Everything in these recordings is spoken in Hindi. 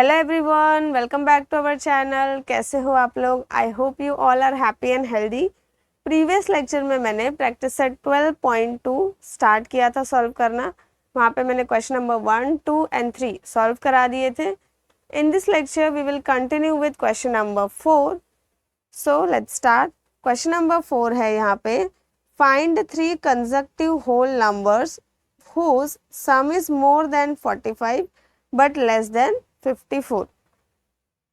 Hello everyone, welcome back to our channel. कैसे हो आप लोग? I hope you all are happy and healthy. Previous lecture में मैंने प्रैक्टिस सेट 12.2 स्टार्ट किया था सॉल्व करना। वहाँ पे मैंने क्वेश्चन नंबर 1, 2 एंड 3 सॉल्व करा दिए थे। In this lecture we will continue with question number 4। So let's start. Question number 4 है यहाँ पे, find 3 consecutive whole numbers whose sum is more than 45 but less than 54।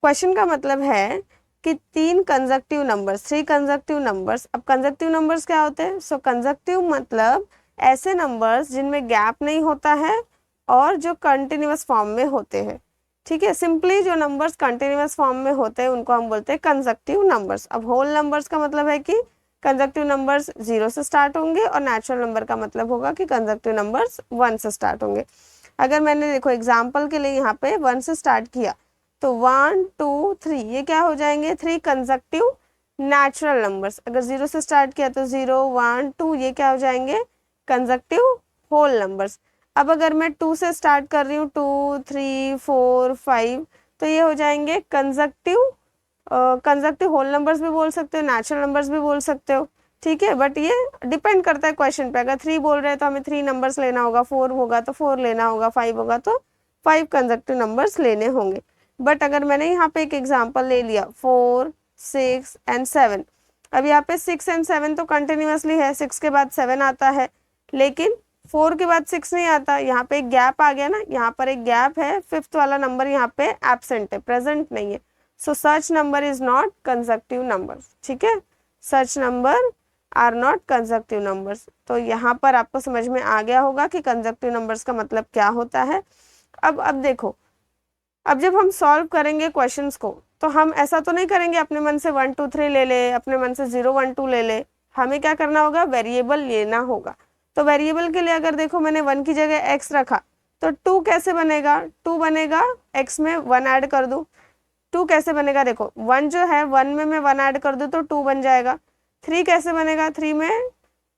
Question का मतलब है कि 3 कंसेक्यूटिव नंबर्स, 3 कंसेक्यूटिव नंबर्स। अब कंसेक्यूटिव नंबर्स क्या होते हैं? सो कंसेक्यूटिव मतलब ऐसे नंबर्स जिनमें गैप नहीं होता है और जो कंटिन्यूअस फॉर्म में होते हैं। ठीक है, सिंपली जो नंबर्स कंटिन्यूअस फॉर्म में होते हैं उनको हम बोलते हैं कंसेक्यूटिव नंबर्स। अब होल नंबर्स का मतलब है कि कंसेक्यूटिव नंबर्स 0 से स्टार्ट होंगे और नेचुरल नंबर का मतलब होगा कि कंसेक्यूटिव नंबर्स 1 से स्टार्ट होंगे। अगर मैंने देखो एग्जाम्पल के लिए यहाँ पे 1 से स्टार्ट किया तो 1, 2, 3 ये क्या हो जाएंगे? 3 कंसेक्यूटिव नेचुरल नंबर्स। अगर 0 से स्टार्ट किया तो 0, 1, 2 ये क्या हो जाएंगे? Consecutive whole numbers. अब अगर मैं 2 से स्टार्ट कर रही हूँ, 2, 3, 4, 5 तो ये हो जाएंगे कंसेक्यूटिव होल नंबर्स भी बोल सकते हो, नेचुरल नंबर्स भी बोल सकते हो। ठीक है, बट ये डिपेंड करता है क्वेश्चन पे। अगर 3 बोल रहे हैं तो हमें 3 नंबर्स लेना होगा, 4 होगा तो 4 लेना होगा, 5 होगा तो 5 कंसेक्यूटिव नंबर्स लेने होंगे। बट अगर मैंने यहाँ पे एक एग्जांपल ले लिया 4, 6 एंड 7। अब यहाँ पे 6 एंड 7 तो कंटिन्यूअसली है, 6 के बाद 7 आता है, लेकिन 4 के बाद 6 नहीं आता। यहाँ पे एक गैप आ गया ना, यहाँ पर एक गैप है, 5th वाला नंबर यहाँ पे एब्सेंट है, प्रेजेंट नहीं है। So such number is not consecutive numbers. ठीक है, such number are not consecutive numbers. तो यहाँ पर आपको समझ में आ गया होगा कि कंसेक्यूटिव नंबर्स का मतलब क्या होता है। अब देखो, अब जब हम सॉल्व करेंगे क्वेश्चंस को तो हम ऐसा तो नहीं करेंगे अपने मन से 1, 2, 3 ले ले, अपने मन से 0, 1, 2 ले ले। हमें क्या करना होगा? वेरिएबल लेना होगा। तो वेरिएबल के लिए अगर देखो मैंने 1 की जगह x रखा तो 2 कैसे बनेगा? 2 बनेगा, x में 1 ऐड कर दूं। 2 कैसे बनेगा? देखो 1 जो है 1 में मैं 1 ऐड कर दूं तो 2 बन जाएगा। 3 कैसे बनेगा? 3 में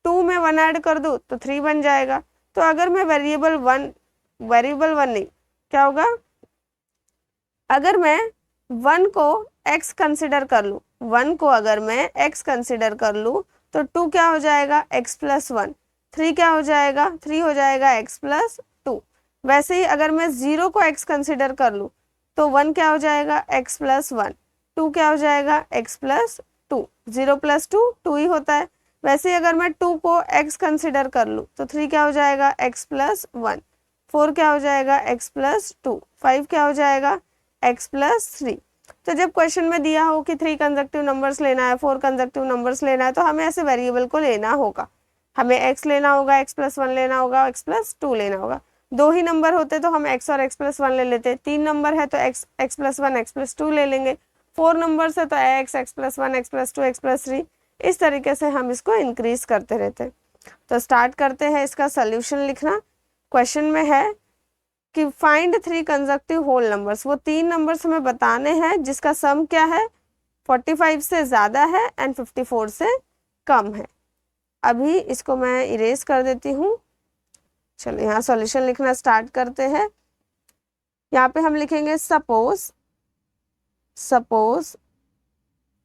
2 में 1 ऐड कर दूं तो 3 बन जाएगा। तो अगर मैं वेरिएबल वन नहीं, क्या होगा? अगर मैं 1 को x कंसिडर कर लूँ, 1 को अगर मैं x कंसिडर कर लूँ तो 2 क्या हो जाएगा? x plus 1। 3 क्या हो जाएगा? 3 हो जाएगा x प्लस 2। वैसे ही अगर मैं 0 को x कंसिडर कर लूँ तो 1 क्या हो जाएगा? x plus 1। 2 क्या हो जाएगा? x plus 2। 0 प्लस 2 2 ही होता है। वैसे ही अगर मैं 2 को x कंसिडर कर लूँ तो 3 क्या हो जाएगा? x plus 1। 4 क्या हो जाएगा? x plus 2। 5 क्या हो जाएगा? x plus 3। तो जब क्वेश्चन में दिया हो कि 3 कंसेक्यूटिव नंबर्स लेना है, 4 कंसेक्यूटिव नंबर्स लेना है, तो हमें ऐसे वेरिएबल को लेना होगा। हमें x लेना होगा, x प्लस 1 लेना होगा, x प्लस 2 लेना होगा। 2 ही नंबर होते तो हम x और x प्लस 1 ले लेते। 3 नंबर है तो x प्लस 1, x प्लस 2 ले लेंगे। 4 नंबर है तो x plus 1, x plus 2, x plus 3। इस तरीके से हम इसको इंक्रीज करते रहते। तो स्टार्ट करते हैं इसका सोल्यूशन लिखना। क्वेश्चन में है कि फाइंड 3 कंसेक्यूटिव होल नंबर्स। वो 3 नंबर्स हमें बताने हैं जिसका सम क्या है? 45 से ज़्यादा है एंड 54 से कम है। अभी इसको मैं इरेज कर देती हूँ। चलो यहाँ सॉल्यूशन लिखना स्टार्ट करते हैं। यहाँ पे हम लिखेंगे suppose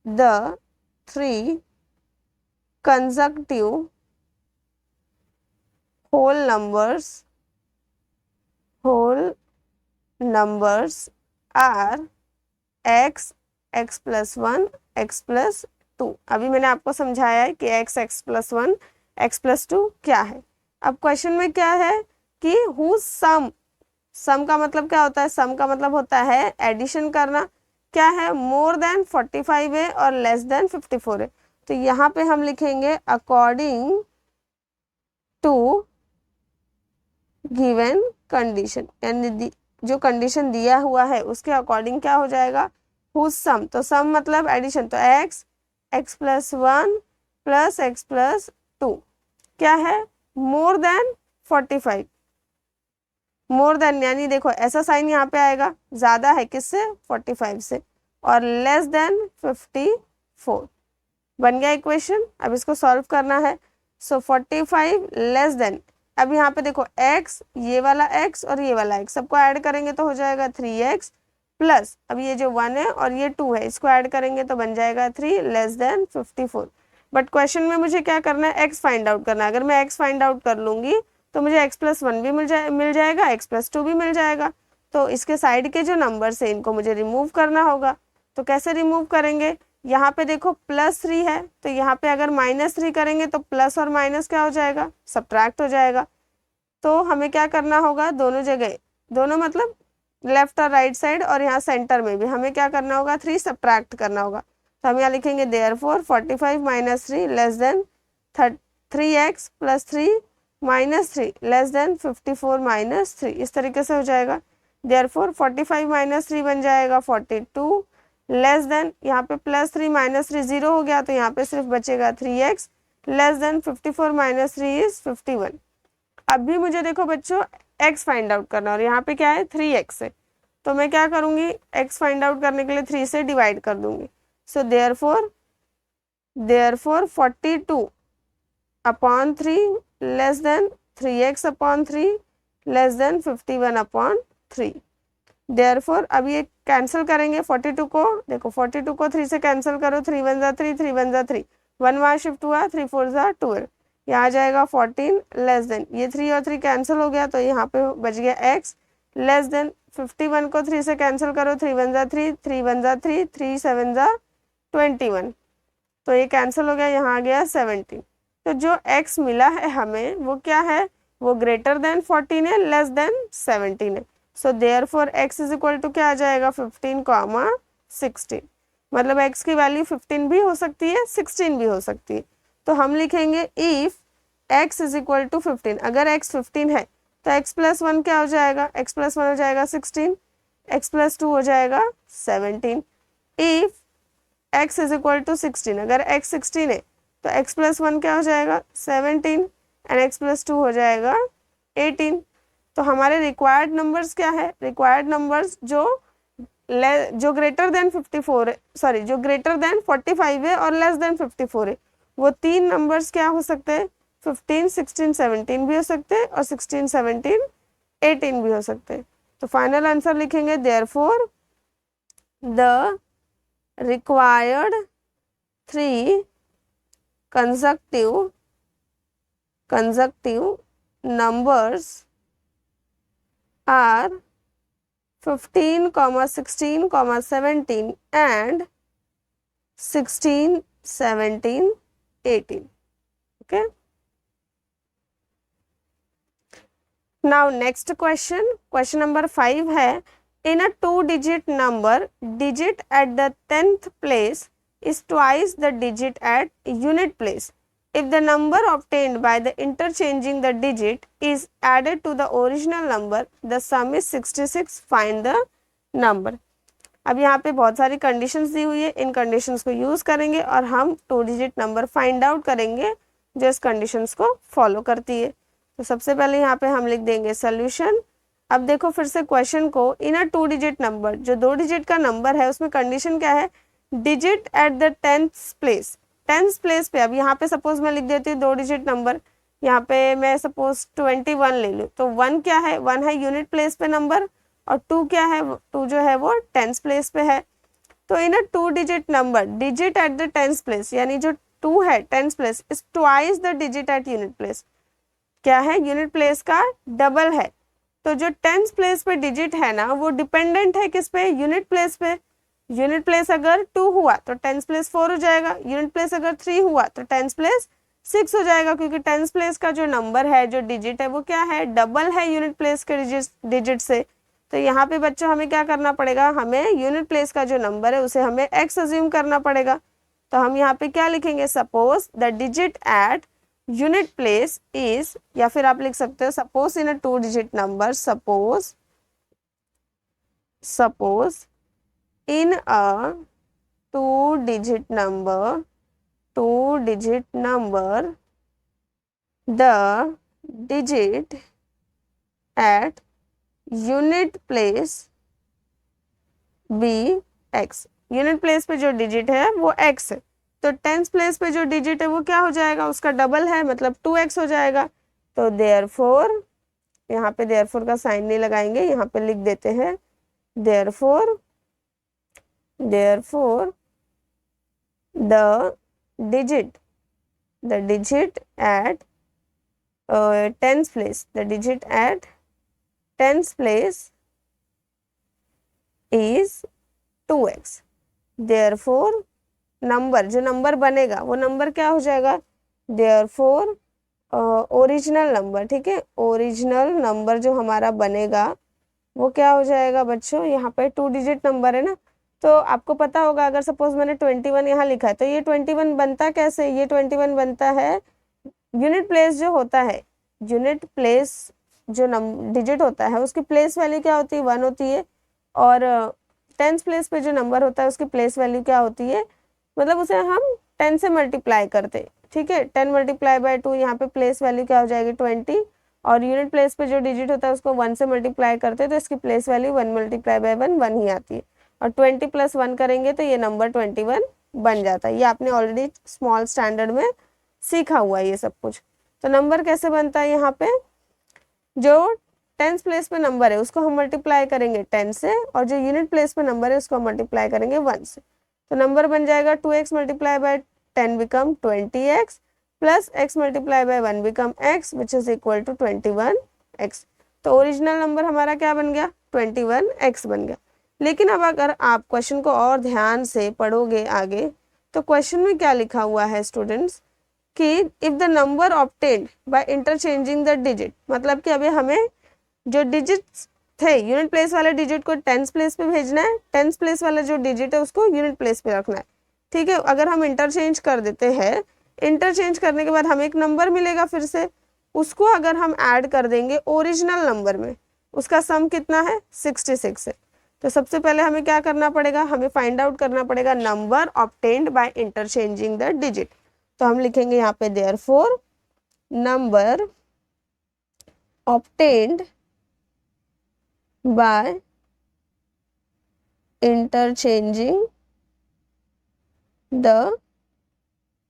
the 3 consecutive whole numbers are x, x plus 1, x plus 2। अभी मैंने आपको समझाया है कि x प्लस 1, x प्लस 2 क्या है। अब क्वेश्चन में क्या है कि हु सम का मतलब क्या होता है? सम का मतलब होता है एडिशन करना। क्या है? मोर देन 45 है और लेस देन 54 है। तो यहाँ पे हम लिखेंगे अकॉर्डिंग टू गिवन कंडीशन, यानी जो कंडीशन दिया हुआ है उसके अकॉर्डिंग क्या हो जाएगा? Whose sum. तो सम मतलब एडिशन, तो x plus 1 plus x plus 2 क्या है? More than 45। मोर देन यानी देखो ऐसा साइन यहाँ पे आएगा, ज्यादा है किससे? 45 से। और लेस देन 54। बन गया इक्वेशन। अब इसको सॉल्व करना है। सो 45 लेस देन, अब यहाँ पे देखो x, ये वाला x और ये वाला x सबको ऐड करेंगे तो हो जाएगा 3x प्लस अब ये जो 1 है और ये 2 है, इसको ऐड करेंगे तो बन जाएगा 3 लेस देन 54। बट क्वेश्चन में मुझे क्या करना है, x फाइंड आउट करना है। अगर मैं x फाइंड आउट कर लूँगी तो मुझे x+1 भी मिल जाएगा, x+2 भी मिल जाएगा। तो इसके साइड के जो नंबर्स है इनको मुझे रिमूव करना होगा। तो कैसे रिमूव करेंगे, यहाँ पे देखो +3 है, तो यहाँ पे अगर -3 करेंगे तो प्लस और माइनस क्या हो जाएगा, सब्ट्रैक्ट हो जाएगा। तो हमें क्या करना होगा, दोनों जगह, दोनों मतलब लेफ्ट और राइट साइड और यहाँ सेंटर में भी हमें क्या करना होगा, 3 सब्ट्रैक्ट करना होगा। तो हम यहाँ लिखेंगे therefore 45 - 3 less than 3x + 3 - 3 less than 54 - 3, इस तरीके से हो जाएगा। देयरफॉर 45 - 3 बन जाएगा 42 लेस देन, यहाँ पे +3 - 3 0 हो गया, तो यहाँ पे सिर्फ बचेगा 3x लेस देन 54 - 3 इज 51। अब भी मुझे देखो बच्चों x फाइंड आउट करना, और यहाँ पे क्या है 3x है, तो मैं क्या करूँगी, x फाइंड आउट करने के लिए 3 से डिवाइड कर दूंगी। So therefore 42/3 less than 3x/3 less than 51/3। Therefore अब ये कैंसिल करेंगे 42 को, देखो 42 को 3 से कैंसिल करो, 3 × 1 = 3, 3 × 1 = 3, 1 वहाँ शिफ्ट हुआ, 3 × 4 = 12, यहाँ आ जाएगा 14 लेस देन, ये 3 और 3 कैंसिल हो गया, तो यहाँ पे बच गया x लेस देन 51 को 3 से कैंसिल करो, 3 × 1 = 3, 3 × 1 = 3, 3 × 7 = 21, तो ये कैंसिल हो गया, यहाँ आ गया 17। तो जो x मिला है हमें वो क्या है, वो ग्रेटर देन 14 है, लेस देन 17 है। सो देयरफॉर x = क्या आ जाएगा, 15, 16, मतलब x की वैल्यू 15 भी हो सकती है, 16 भी हो सकती है। तो हम लिखेंगे इफ x = 15, अगर x 15 है तो x+1 क्या हो जाएगा, x+1 हो जाएगा 16, x+2 हो जाएगा 17। इफ x = 16, अगर x 16 है तो x+1 क्या हो जाएगा 17 एंड x+2 हो जाएगा 18। तो हमारे रिक्वायर्ड नंबर्स क्या है, रिक्वायर्ड नंबर्स जो ग्रेटर देन 54 है, सॉरी जो ग्रेटर देन 45 है और लेस देन 54 है, वो 3 नंबर्स क्या हो सकते हैं, 15, 16, 17 भी हो सकते हैं और 16, 17, 18 भी हो सकते हैं। तो फाइनल आंसर लिखेंगे therefore the required 3 consecutive numbers are 15, 16, 17 and 16, 17, 18. Okay. Now next question number 5 है, in a 2-digit number, digit at the 10th place is twice the digit at unit place. If the number obtained by the interchanging the digit is added to the original number, the sum is 66. Find the number. अब यहाँ पे बहुत सारी कंडीशंस दी हुई है, इन कंडीशंस को यूज करेंगे और हम 2 डिजिट नंबर फाइंड आउट करेंगे जो इस कंडीशंस को फॉलो करती है। तो सबसे पहले यहाँ पे हम लिख देंगे सोल्यूशन। अब देखो फिर से क्वेश्चन को, इन अ 2 डिजिट नंबर, जो 2 डिजिट का नंबर है उसमें कंडीशन क्या है, digit at the 10th place, 10th place पे। अब यहाँ पे सपोज मैं लिख देती हूँ 2 डिजिट नंबर, यहाँ पे मैं सपोज 21 ले लूँ, तो 1 क्या है, 1 है यूनिट प्लेस पे नंबर, और 2 क्या है, 2 जो है वो 10th प्लेस पे है। तो in a 2 digit number, digit at the 10th place, यानी जो 2 है 10th place is twice the digit at unit place, क्या है, यूनिट प्लेस का डबल है। तो जो 10th प्लेस पे डिजिट है ना, वो डिपेंडेंट है किस पे, यूनिट प्लेस पे। यूनिट प्लेस अगर 2 हुआ तो 10th प्लेस 4 हो जाएगा, यूनिट प्लेस अगर 3 हुआ तो 10th प्लेस 6 हो जाएगा, क्योंकि 10th प्लेस का जो नंबर है, जो डिजिट है, वो क्या है, डबल है यूनिट प्लेस के डिजिट से। तो यहाँ पे बच्चों हमें क्या करना पड़ेगा, हमें यूनिट प्लेस का जो नंबर है उसे हमें x अज्यूम करना पड़ेगा। तो हम यहाँ पे क्या लिखेंगे, suppose the digit at unit place is, या फिर आप लिख सकते हो suppose in a 2 digit number, suppose in a 2 digit number the digit at unit place be x, unit place पे जो डिजिट है वो x है, तो 10th प्लेस पे जो डिजिट है वो क्या हो जाएगा, उसका डबल है, मतलब 2x हो जाएगा। तो देयरफॉर, यहाँ पे देयरफॉर का साइन नहीं लगाएंगे, यहाँ पे लिख देते हैं therefore therefore the digit at tens place, the digit at tens place is 2x. therefore number, जो नंबर बनेगा वो नंबर क्या हो जाएगा, therefore ओरिजिनल नंबर, ठीक है, ओरिजिनल नंबर जो हमारा बनेगा वो क्या हो जाएगा बच्चों, यहाँ पे 2 डिजिट नंबर है ना, तो आपको पता होगा अगर सपोज मैंने 21 यहाँ लिखा है तो ये 21 बनता कैसे, ये 21 बनता है, यूनिट प्लेस जो होता है, यूनिट प्लेस जो डिजिट होता है उसकी प्लेस वैल्यू क्या होती है, 1 होती है, और टेंस प्लेस पे जो नंबर होता है उसकी प्लेस वैल्यू क्या होती है, मतलब उसे हम 10 से मल्टीप्लाई करते, ठीक है, 10 मल्टीप्लाई बाय 2, यहाँ पे प्लेस वैल्यू क्या हो जाएगी 20, और यूनिट प्लेस पे जो डिजिट होता है उसको 1 से मल्टीप्लाई करते हैं तो इसकी प्लेस वैल्यू 1 मल्टीप्लाई बाय 1 1 ही आती है, और 20 + 1 करेंगे तो ये नंबर 21 बन जाता है। ये आपने ऑलरेडी स्मॉल स्टैंडर्ड में सीखा हुआ है ये सब कुछ। तो नंबर कैसे बनता है, यहाँ पे जो टेंस प्लेस पे नंबर है उसको हम मल्टीप्लाई करेंगे 10 से, और जो यूनिट प्लेस पे नंबर है उसको हम मल्टीप्लाई करेंगे 1 से, तो नंबर बन जाएगा 2x multiply by 10 become 20x plus x multiply by 1 become x which is equal to 21x। तो ओरिजिनल नंबर हमारा क्या बन गया, 21x बन गया। लेकिन अब अगर आप क्वेश्चन को और ध्यान से पढ़ोगे आगे तो क्वेश्चन में क्या लिखा हुआ है स्टूडेंट्स कि if the number obtained by interchanging the digit, मतलब कि अभी हमें जो डिजिट्स थे यूनिट प्लेस वाले डिजिट को टेंस प्लेस पे भेजना है, टेंस प्लेस वाला जो डिजिट है उसको यूनिट प्लेस पे रखना है, ठीक है। अगर हम इंटरचेंज कर देते हैं, इंटरचेंज करने के बाद हमें एक नंबर मिलेगा फिर से, उसको अगर हम ऐड कर देंगे ओरिजिनल नंबर में, उसका सम कितना है 66 है। तो सबसे पहले हमें क्या करना पड़ेगा, हमें फाइंड आउट करना पड़ेगा number obtained by interchanging the digit. तो हम लिखेंगे यहाँ पे therefore number obtained by interchanging the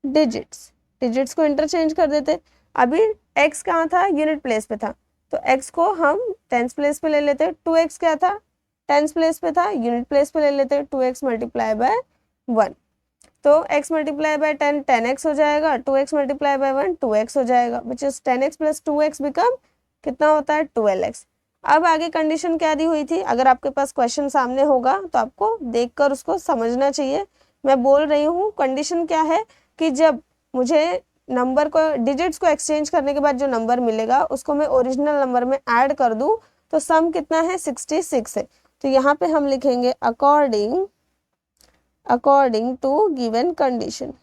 digits, digits को इंटरचेंज कर देते। अभी x कहाँ था, यूनिट प्लेस पे था, तो x को हम टेंस प्लेस पे ले लेते, 2x क्या था, टेंस प्लेस पे था, यूनिट प्लेस पे ले लेते 2x मल्टीप्लाई बाय 1, तो x मल्टीप्लाई बाय 10 10x हो जाएगा, 2x मल्टीप्लाई बाय 1 2x हो जाएगा, which is 10x plus 2x become कितना होता है 12x। अब आगे कंडीशन क्या दी हुई थी, अगर आपके पास क्वेश्चन सामने होगा तो आपको देखकर उसको समझना चाहिए। मैं बोल रही हूँ कंडीशन क्या है कि जब मुझे नंबर को डिजिट्स को एक्सचेंज करने के बाद जो नंबर मिलेगा उसको मैं ओरिजिनल नंबर में ऐड कर दूं तो सम कितना है 66 है। तो यहाँ पे हम लिखेंगे अकॉर्डिंग टू गिवन कंडीशन,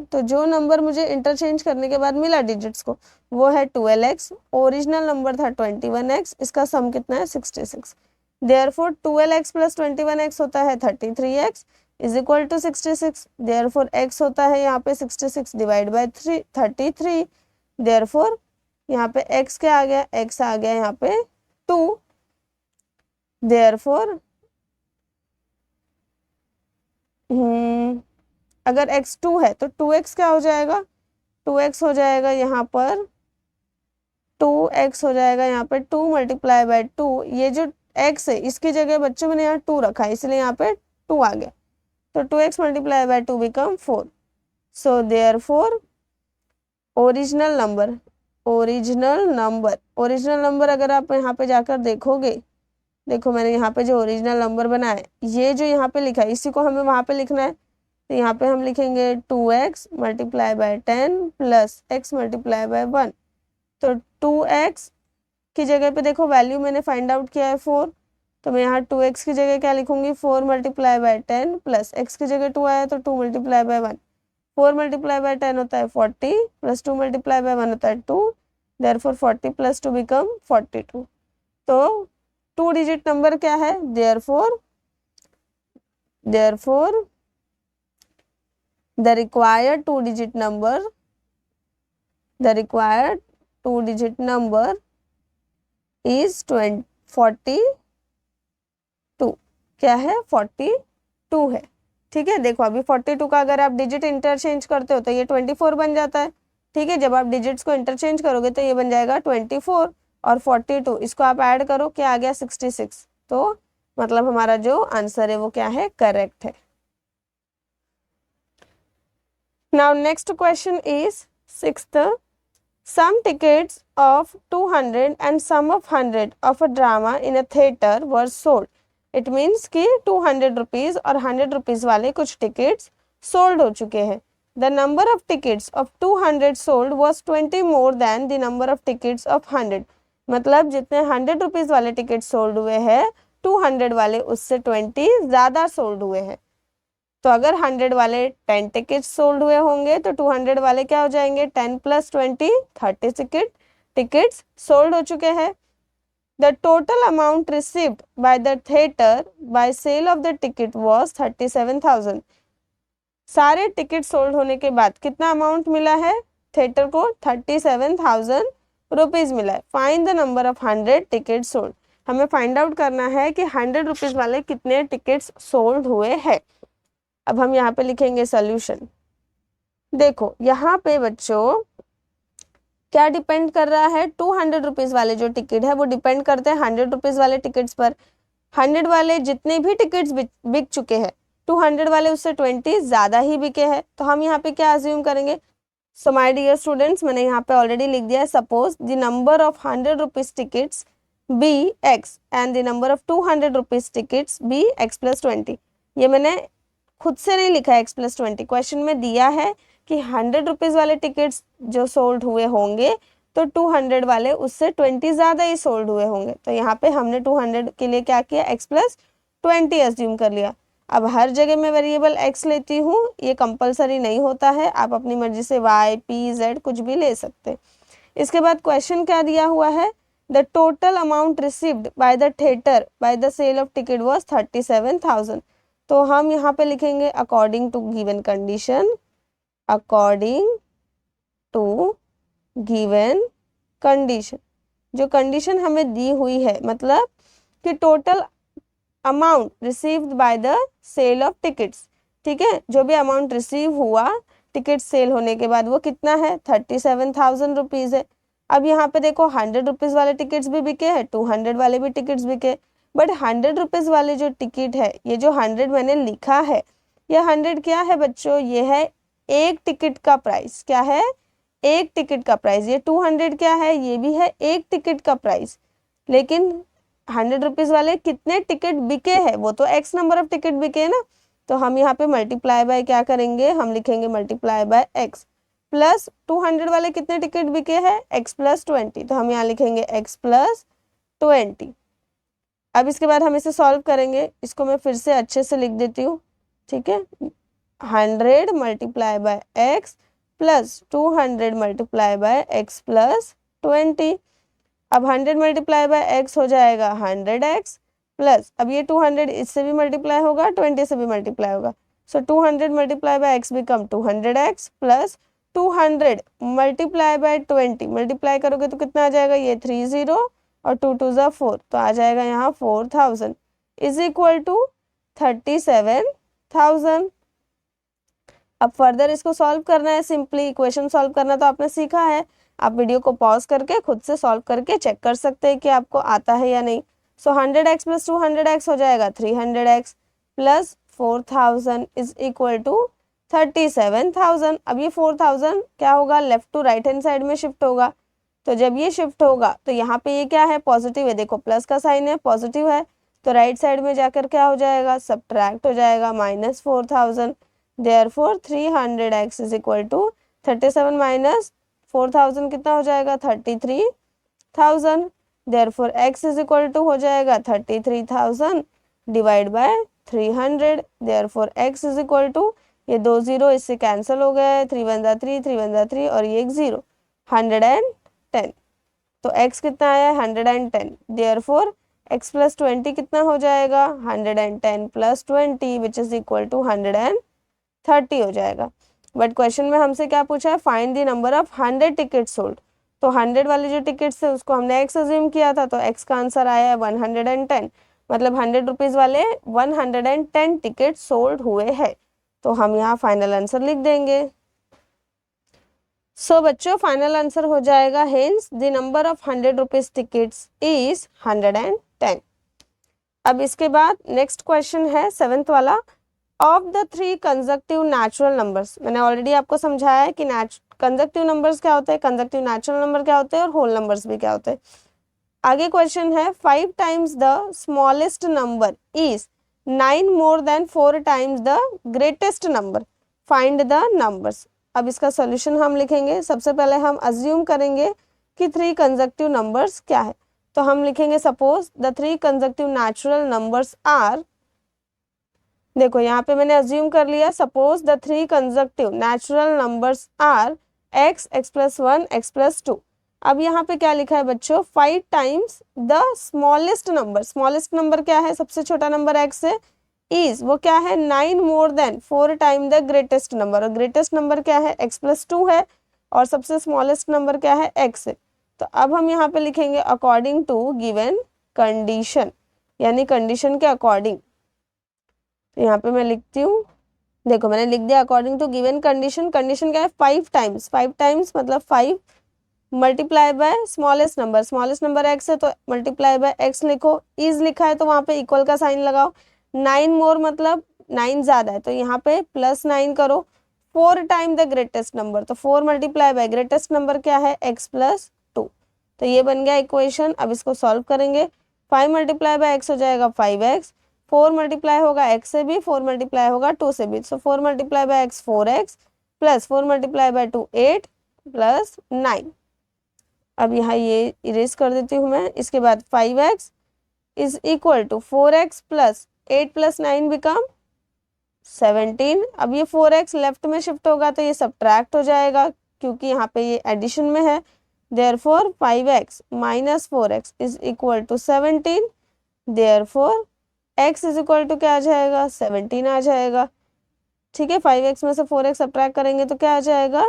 तो जो नंबर मुझे इंटरचेंज करने के बाद मिला डिजिट्स को वो है 12x, ओरिजिनल नंबर था 21x, इसका सम कितना है 66। देयरफॉर 12x प्लस 21x होता है 33x is equal to 66। Therefore x होता है यहाँ पे 66 डिवाइड बाय 33। देयरफॉर यहाँ पे x क्या आ गया, x आ गया यहाँ पे 2। देयरफॉर अगर x 2 है तो 2x क्या हो जाएगा, 2x हो जाएगा यहाँ पर 2x हो जाएगा यहाँ पे 2 मल्टीप्लाई बाय 2, ये जो x है इसकी जगह बच्चों मैंने यहाँ 2 रखा है इसलिए यहाँ पे 2 आ गया, तो 2x multiply bye 2 become 4। So therefore original number अगर आप यहाँ पे जाकर देखोगे, देखो मैंने यहाँ पे जो ओरिजिनल नंबर बनाया है ये जो यहाँ पे लिखा है इसी को हमें वहाँ पे लिखना है, तो यहाँ पे हम लिखेंगे 2x multiply by 10 plus x multiply by 1। तो 2x की जगह पे देखो वैल्यू मैंने फाइंड आउट किया है 4, तो मैं यहाँ 2x की जगह क्या लिखूंगी 4 मल्टीप्लाई बाय 10 प्लस x की जगह 2 आया तो 2 मल्टीप्लाई बाय 1, 4 मल्टीप्लाई बाय 10 होता है 40 प्लस 2 मल्टीप्लाई बाय 1 होता है 2, देयरफॉर 40 प्लस 2 बिकम 42। तो 2 डिजिट नंबर क्या है, therefore the required 2 digit number is 42, क्या है 42 है, ठीक है। देखो अभी 42 का अगर आप डिजिट इंटरचेंज करते हो तो ये 24 बन जाता है, ठीक है। जब आप डिजिट्स को इंटरचेंज करोगे तो ये बन जाएगा 24 और 42, इसको आप ऐड करो क्या आ गया 66, तो मतलब हमारा जो आंसर है वो क्या है, करेक्ट है। Now next question is sixth, some tickets of 200 and some of 100 of a drama in a theater were sold. It means कि 200 rupees और 100 rupees वाले कुछ tickets sold हो चुके हैं. The number of tickets of 200 sold was 20 more than the number of tickets of 100. मतलब जितने 100 rupees वाले tickets sold हुए हैं, 200 वाले उससे 20 ज़्यादा sold हुए हैं. तो अगर 100 वाले 10 टिकट्स सोल्ड हुए होंगे तो 200 वाले क्या हो जाएंगे, 10 + 20 30 टिकट्स सोल्ड हो चुके हैं. The total amount received by the theatre by sale of the ticket was 37,000. सारे टिकट सोल्ड होने के बाद कितना अमाउंट मिला है थिएटर को, 37,000 रुपीज मिला है. Find the number of 100 ticket sold. हमें फाइंड आउट करना है कि 100 रुपीज वाले कितने टिकट्स सोल्ड हुए हैं. अब हम यहाँ पे लिखेंगे सॉल्यूशन. देखो यहाँ पे बच्चों क्या डिपेंड कर रहा है, 200 रुपीज वाले जो टिकट है वो डिपेंड करते हैं 100 रुपीज वाले टिकट्स पर. 100 वाले जितने भी टिकट्स बिक चुके हैं, 200 वाले उससे 20 ज़्यादा ही बिके हैं. तो हम यहाँ पे क्या अज्यूम करेंगे. सो माय डियर स्टूडेंट्स, मैंने यहाँ पे ऑलरेडी लिख दिया है. Suppose the number of 100 rupees tickets be x and the number of 200 rupees tickets be x + 20. ये मैंने खुद से नहीं लिखा है, x + 20 क्वेश्चन में दिया है कि 100 रुपीज वाले टिकट्स जो सोल्ड हुए होंगे तो 200 वाले उससे 20 ज़्यादा ही सोल्ड हुए होंगे. तो यहाँ पे हमने 200 के लिए क्या किया, x + 20 अज्यूम कर लिया. अब हर जगह मैं वेरिएबल x लेती हूँ, ये कंपलसरी नहीं होता है, आप अपनी मर्जी से y, p, z कुछ भी ले सकते हैं. इसके बाद क्वेश्चन क्या दिया हुआ है, the total amount received by the theatre by the sale of ticket was 37,000. तो हम यहाँ पे लिखेंगे according to given condition, according to given condition. जो कंडीशन हमें दी हुई है मतलब कि total amount received by the sale of tickets. ठीक है, जो भी अमाउंट रिसीव हुआ टिकट सेल होने के बाद वो कितना है, 37,000 रुपीज़ है. अब यहाँ पे देखो 100 रुपीज़ वाले टिकट्स भी बिके हैं, 200 वाले भी टिकट्स बिके. बट 100 रुपीज़ वाले जो टिकट है, ये जो 100 मैंने लिखा है, ये 100 क्या है बच्चों, ये है एक टिकट का प्राइस. क्या है, एक टिकट का प्राइस. ये 200 क्या है, ये भी है एक टिकट का प्राइस. लेकिन 100 रुपीज़ वाले कितने टिकट बिके हैं, वो तो x नंबर ऑफ टिकट बिके है ना. तो हम यहाँ पे मल्टीप्लाई बाय क्या करेंगे, हम लिखेंगे मल्टीप्लाई बाय x प्लस 200 वाले कितने टिकट बिके हैं, x + 20. तो हम यहाँ लिखेंगे x + 20. अब इसके बाद हम इसे सॉल्व करेंगे. इसको मैं फिर से अच्छे से लिख देती हूँ. ठीक है, 100 × by x plus 200 × by x + 20. अब 100 × बाय x हो जाएगा 100x प्लस, अब ये 200 इससे भी मल्टीप्लाई होगा, 20 से भी मल्टीप्लाई होगा. So 200 × by x become 200x plus 200 × by 20 multiply करोगे तो कितना आ जाएगा, ये 30 और 2 2 ज़ा 4, तो आ जाएगा यहाँ 4000 इज इक्वल टू 37,000. अब फर्दर इसको सॉल्व करना है. सिंपली इक्वेशन सॉल्व करना तो आपने सीखा है, आप वीडियो को पॉज करके खुद से सॉल्व करके चेक कर सकते हैं कि आपको आता है या नहीं. सो 100x प्लस 200x हो जाएगा 300x plus 4000 is equal to 37,000. अब ये 4000 क्या होगा, left to right hand side में शिफ्ट होगा. तो जब ये शिफ्ट होगा तो यहाँ पे ये क्या है, पॉजिटिव है. देखो प्लस का साइन है, पॉजिटिव है, तो राइट साइड में जाकर क्या हो जाएगा, सब्ट्रैक्ट हो जाएगा, -4000. Therefore 300x is equal to 37 - 4000 कितना हो जाएगा, 33,000. Therefore x is equal to हो जाएगा 33,000 divide by 300. Therefore x is equal to, ये 2 0 इससे कैंसिल हो गया है, 3 1 ज़ा 3, 3 1 ज़ा 3 और ये एक 0, 110. तो x कितना आया, 110. देयरफॉर x + 20 कितना हो जाएगा, 110 + 20 विच इज इक्वल टू 130 हो जाएगा. बट क्वेश्चन में हमसे क्या पूछा है, find the number of 100 ticket sold. तो 100 वाले जो टिकट्स थे उसको हमने x अज्यूम किया था, तो x का आंसर आया है 110. मतलब 100 रुपीज़ वाले 110 टिकट सोल्ड हुए हैं. तो हम यहाँ फाइनल आंसर लिख देंगे. सो बच्चों फाइनल आंसर हो जाएगा, hence the number of 100 rupees tickets is 110. अब इसके बाद नेक्स्ट क्वेश्चन है 7th वाला, of the 3 consecutive natural numbers. मैंने ऑलरेडी आपको समझाया है कि कंसेक्टिव नंबर्स क्या होते हैं, कंसेक्टिव नेचुरल नंबर क्या होते हैं और होल नंबर्स भी क्या होते हैं। आगे क्वेश्चन है 5 times the smallest number is 9 more than 4 times the greatest number, find the numbers. अब इसका सॉल्यूशन हम लिखेंगे। सबसे पहले हम अज्यूम करेंगे कि 3 कंसेक्टिव नंबर्स क्या है, तो हम लिखेंगे suppose the 3 consecutive natural numbers are, देखो यहाँ पे मैंने अज्यूम कर लिया, suppose the 3 consecutive natural numbers are x, x+1, x+2। अब यहाँ पे क्या लिखा है बच्चों, 5 times the smallest number, smallest number क्या है, सबसे छोटा नंबर x है, इज वो क्या है 9 more than 4 time the greatest number, और ग्रेटेस्ट नंबर क्या है x+2 है, और सबसे स्मॉलेस्ट नंबर क्या है x है। तो अब हम यहाँ पे लिखेंगे अकॉर्डिंग टू गिवन कंडीशन, यानी कंडीशन के अकॉर्डिंग। तो यहाँ पे मैं लिखती हूँ, देखो मैंने लिख दिया according to given condition. Condition क्या है 5 टाइम्स, 5 टाइम्स मतलब 5 multiply by smallest number, smallest number x है तो मल्टीप्लाई बाय x लिखो, इज लिखा है तो वहाँ पे इक्वल का साइन लगाओ, 9 मोर मतलब 9 ज़्यादा है तो यहाँ पे +9 करो, 4 टाइम द ग्रेटेस्ट नंबर तो 4 मल्टीप्लाई बाय ग्रेटेस्ट नंबर क्या है x+2। तो ये बन गया इक्वेशन। अब इसको सॉल्व करेंगे, 5 मल्टीप्लाई बाय x हो जाएगा 5x, 4 मल्टीप्लाई होगा x से भी, 4 मल्टीप्लाई होगा 2 से भी, सो 4 multiply by x 4x plus 4 multiply by 2 8 plus 9। अब यहाँ ये इरेज कर देती हूँ मैं। इसके बाद 5x is equal to 4x plus 8 plus 9 become 17। अब ये 4x लेफ्ट में शिफ्ट होगा तो ये सब्ट्रैक्ट हो जाएगा क्योंकि यहाँ पे ये एडिशन में है, therefore 5x minus 4x is equal to 17, therefore x is equal to क्या आ जाएगा 17 आ जाएगा। ठीक है, 5x में से 4x सब्ट्रैक्ट करेंगे तो क्या आ जाएगा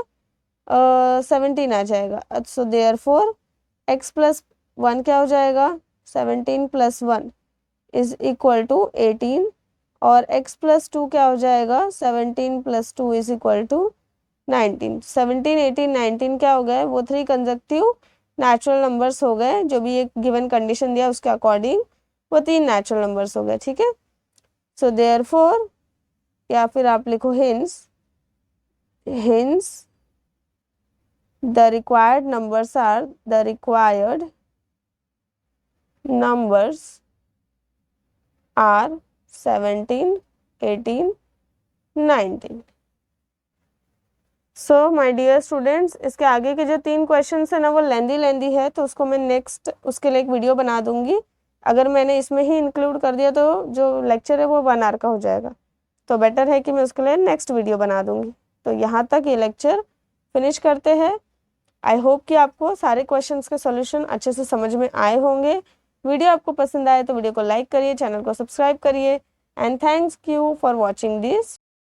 17 आ जाएगा। सो देयरफॉर x+1 क्या हो जाएगा 17 + 1 इज इक्वल टू 18, और x+2 क्या हो जाएगा 17 + 2 इज इक्वल टू 19। 17, 18, 19 क्या हो गए, वो 3 कंसेक्टिव नेचुरल नंबर्स हो गए, जो भी एक गिवन कंडीशन दिया उसके अकॉर्डिंग वो 3 नेचुरल नंबर्स हो गए। ठीक है, सो देयरफॉर, या फिर आप लिखो hints the required numbers are, the required numbers are 17, 18, 19। So my dear students, इसके आगे के जो 3 क्वेश्चन है ना वो लेंदी है, तो उसको मैं नेक्स्ट उसके लिए एक वीडियो बना दूंगी। अगर मैंने इसमें ही इंक्लूड कर दिया तो जो लेक्चर है वो 1 आवर का हो जाएगा, तो बेटर है कि मैं उसके लिए नेक्स्ट वीडियो बना दूंगी। तो यहाँ तक ये लेक्चर फिनिश करते हैं। आई होप कि आपको सारे क्वेश्चंस के सॉल्यूशन अच्छे से समझ में आए होंगे। वीडियो आपको पसंद आए तो वीडियो को लाइक करिए, चैनल को सब्सक्राइब करिए, and thanks you for watching this.